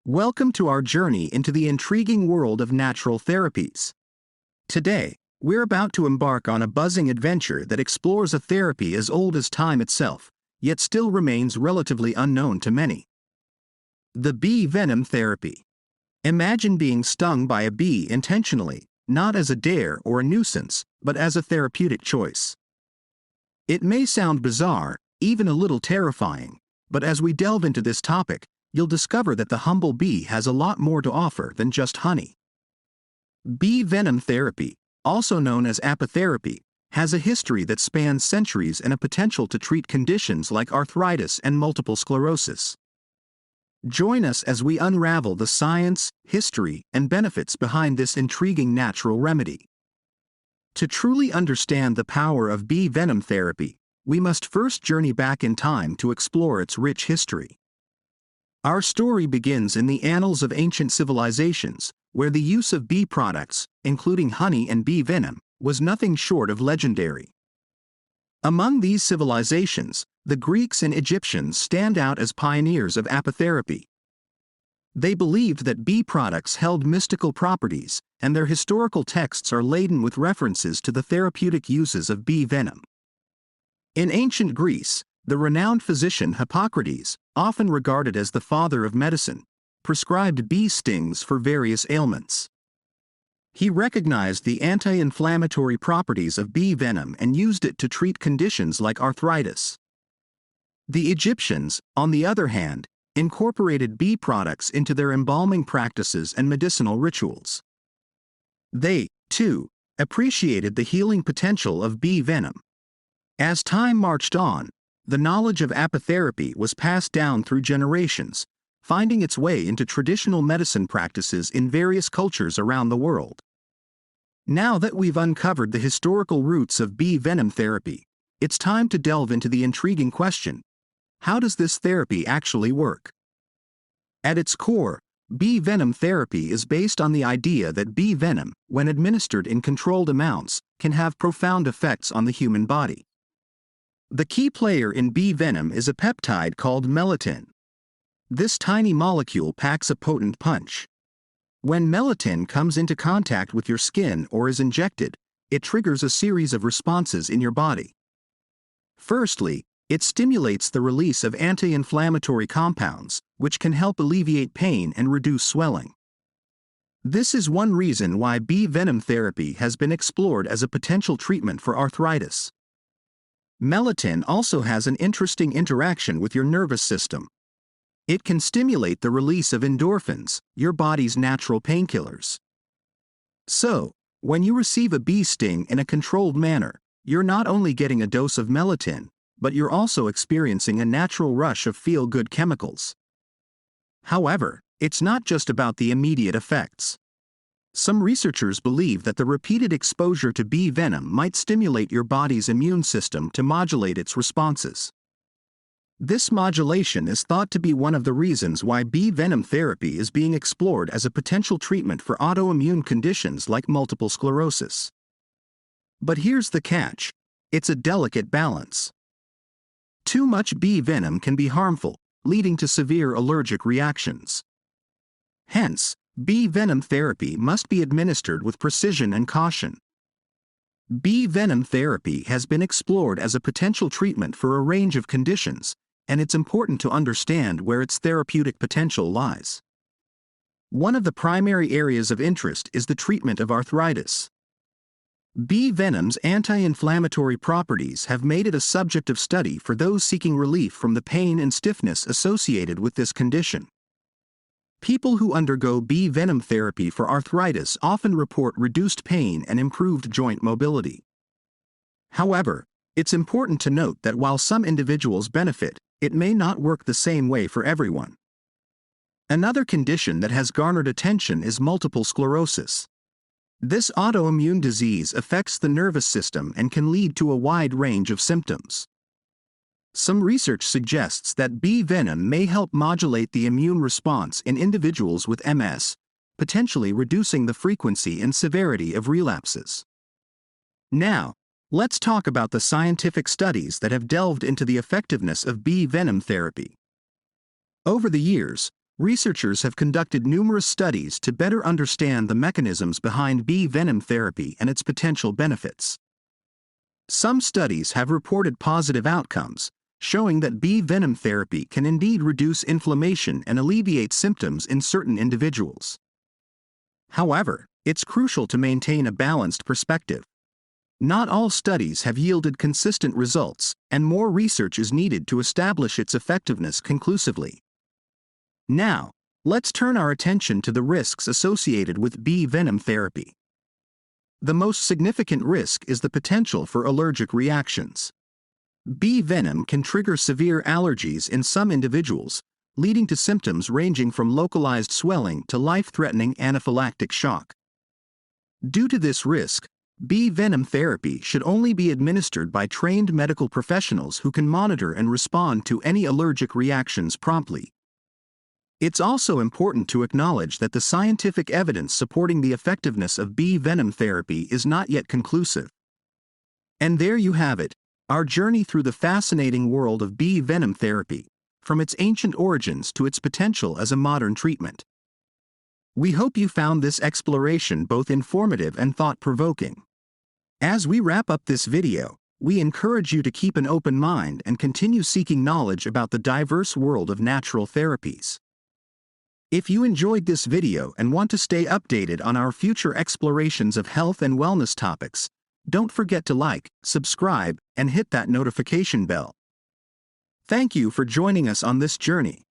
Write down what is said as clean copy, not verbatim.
Welcome to our journey into the intriguing world of natural therapies. Today, we're about to embark on a buzzing adventure that explores a therapy as old as time itself, yet still remains relatively unknown to many. The bee venom therapy. Imagine being stung by a bee intentionally, not as a dare or a nuisance, but as a therapeutic choice. It may sound bizarre, even a little terrifying, but as we delve into this topic, you'll discover that the humble bee has a lot more to offer than just honey. Bee venom therapy, also known as apitherapy, has a history that spans centuries and a potential to treat conditions like arthritis and multiple sclerosis. Join us as we unravel the science, history, and benefits behind this intriguing natural remedy. To truly understand the power of bee venom therapy, we must first journey back in time to explore its rich history. Our story begins in the annals of ancient civilizations, where the use of bee products, including honey and bee venom, was nothing short of legendary. Among these civilizations, the Greeks and Egyptians stand out as pioneers of apitherapy. They believed that bee products held mystical properties, and their historical texts are laden with references to the therapeutic uses of bee venom. In ancient Greece, the renowned physician Hippocrates, often regarded as the father of medicine, prescribed bee stings for various ailments. He recognized the anti-inflammatory properties of bee venom and used it to treat conditions like arthritis. The Egyptians, on the other hand, incorporated bee products into their embalming practices and medicinal rituals. They, too, appreciated the healing potential of bee venom. As time marched on, the knowledge of apitherapy was passed down through generations, finding its way into traditional medicine practices in various cultures around the world. Now that we've uncovered the historical roots of bee venom therapy, it's time to delve into the intriguing question: how does this therapy actually work? At its core, bee venom therapy is based on the idea that bee venom, when administered in controlled amounts, can have profound effects on the human body. The key player in bee venom is a peptide called melittin. This tiny molecule packs a potent punch. When melittin comes into contact with your skin or is injected, it triggers a series of responses in your body. Firstly, it stimulates the release of anti-inflammatory compounds, which can help alleviate pain and reduce swelling. This is one reason why bee venom therapy has been explored as a potential treatment for arthritis. Melittin also has an interesting interaction with your nervous system. It can stimulate the release of endorphins, your body's natural painkillers. So, when you receive a bee sting in a controlled manner, you're not only getting a dose of melittin, but you're also experiencing a natural rush of feel-good chemicals. However, it's not just about the immediate effects. Some researchers believe that the repeated exposure to bee venom might stimulate your body's immune system to modulate its responses. This modulation is thought to be one of the reasons why bee venom therapy is being explored as a potential treatment for autoimmune conditions like multiple sclerosis. But here's the catch: it's a delicate balance. Too much bee venom can be harmful, leading to severe allergic reactions. Hence, bee venom therapy must be administered with precision and caution. Bee venom therapy has been explored as a potential treatment for a range of conditions, and it's important to understand where its therapeutic potential lies. One of the primary areas of interest is the treatment of arthritis. Bee venom's anti-inflammatory properties have made it a subject of study for those seeking relief from the pain and stiffness associated with this condition. People who undergo bee venom therapy for arthritis often report reduced pain and improved joint mobility. However, it's important to note that while some individuals benefit, it may not work the same way for everyone. Another condition that has garnered attention is multiple sclerosis. This autoimmune disease affects the nervous system and can lead to a wide range of symptoms. Some research suggests that bee venom may help modulate the immune response in individuals with MS, potentially reducing the frequency and severity of relapses. Now, let's talk about the scientific studies that have delved into the effectiveness of bee venom therapy. Over the years, Researchers have conducted numerous studies to better understand the mechanisms behind bee venom therapy and its potential benefits. Some studies have reported positive outcomes, showing that bee venom therapy can indeed reduce inflammation and alleviate symptoms in certain individuals. However, it's crucial to maintain a balanced perspective. Not all studies have yielded consistent results, and more research is needed to establish its effectiveness conclusively. Now, let's turn our attention to the risks associated with bee venom therapy. The most significant risk is the potential for allergic reactions. Bee venom can trigger severe allergies in some individuals, leading to symptoms ranging from localized swelling to life-threatening anaphylactic shock. Due to this risk, bee venom therapy should only be administered by trained medical professionals who can monitor and respond to any allergic reactions promptly. It's also important to acknowledge that the scientific evidence supporting the effectiveness of bee venom therapy is not yet conclusive. And there you have it, our journey through the fascinating world of bee venom therapy, from its ancient origins to its potential as a modern treatment. We hope you found this exploration both informative and thought-provoking. As we wrap up this video, we encourage you to keep an open mind and continue seeking knowledge about the diverse world of natural therapies. If you enjoyed this video and want to stay updated on our future explorations of health and wellness topics, don't forget to like, subscribe, and hit that notification bell. Thank you for joining us on this journey.